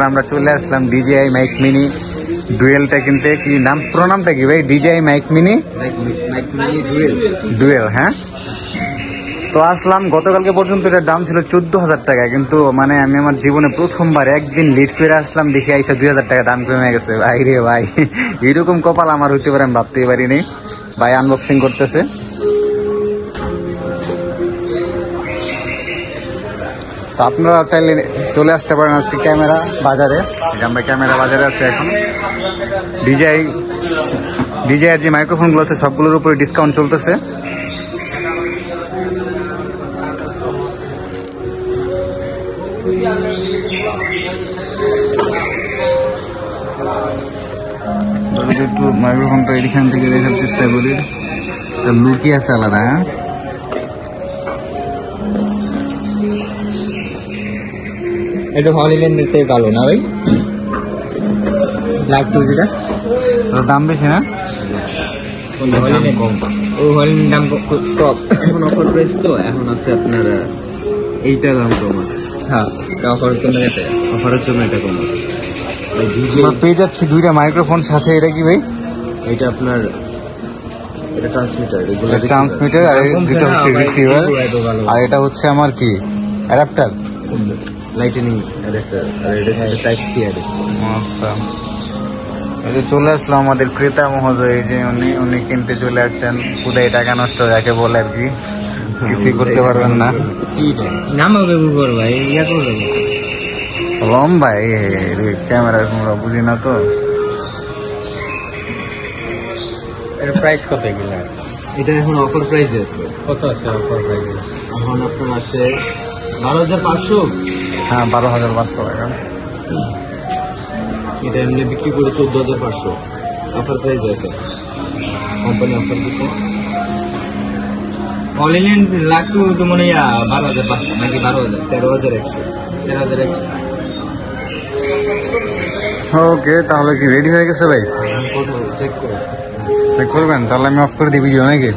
আমরা চলে আসলাম ডিজিআই মাইক মিনি ডুয়েলটা কিনতে। কি নাম, প্রোনামটা কি ভাই? DJI mic mini dual. হ্যাঁ, তো আসলাম। গতকালকে পর্যন্ত এটার দাম ছিল 14,000 টাকা, কিন্তু মানে আমি আমার জীবনে প্রথমবার একদিন লেট করে আসলাম, দেখে আইসা 2,000 টাকা দাম কমে গেছে। ভাই রে ভাই, এরকম কপাল আমার হইতে পারে আমি ভাবতেই পারিনি। ভাই আনবক্সিং করতেছে। তো আপনারা চাইলে চলে আসতে পারেন আজকে ক্যামেরা বাজারে। আমরা ক্যামেরা বাজারে আছি এখন। ডিজিআইয়ের যে মাইক্রোফোনগুলো আছে সবগুলোর উপরে ডিসকাউন্ট চলতেছে। একটু মাইক্রোফোনটা এখান থেকে দেখার চেষ্টা করি, লুকি আছে আলাদা। হ্যাঁ, এটা হলিল্যান্ডের থেকে ভালো না ভাই? ব্ল্যাক টু যেটা দাম বেশি না? কম। ও হলিল্যান্ড দাম কম। এখন অফার প্রাইস তো, এখন আছে আপনার এইটা দাম কম আছে। হ্যাঁ, অফার কমে গেছে। অফারের জন্য এটা কম আছে। আমরা পেয়ে যাচ্ছি দুইটা মাইক্রোফোন সাথে। এটা কি ভাই? এটা আপনার এটা ট্রান্সমিটার, রেগুলার ট্রান্সমিটার, আর যেটা হচ্ছে রিসিভার, আর এটা হচ্ছে আমার কি অ্যাডাপ্টার, লাইটেনিং অ্যাডাপ্টার, আর এটা হচ্ছে টাইপ সি অ্যাডাপ্টার। আচ্ছা, এই যে চলে আসলো আমাদের ক্রেতা মহোদয়। যে উনি কিনতে চলে আসছেন। কোথায় টাকা নষ্ট যাকে বলে আর কি, কিছুই করতে পারবেন না। নাম হবে উপর ভাই, ইয়া করবে লম্বা ক্যামেরা তোমরা বুঝি না তো। এর প্রাইস কত এগুলা? এটা এখন অফার প্রাইসে আছে। কত আছে অফার প্রাইস? এখন আপনার আছে 12,500। হ্যাঁ, 12,500 টাকা। এটা এমনি বিক্রি করে 14,500। অফার প্রাইসে আছে, কোম্পানি অফার দিচ্ছে। হলিল্যান্ড লাখ টু তো মনে হয় 12,500 নাকি 12,000? 13,100। 13,100। ওকে, তাহলে কি রেডি হয়ে গেছে ভাই? চেক করে চেক করবেন? তাহলে আমি অফ করে দিই ভিডিও নাকি?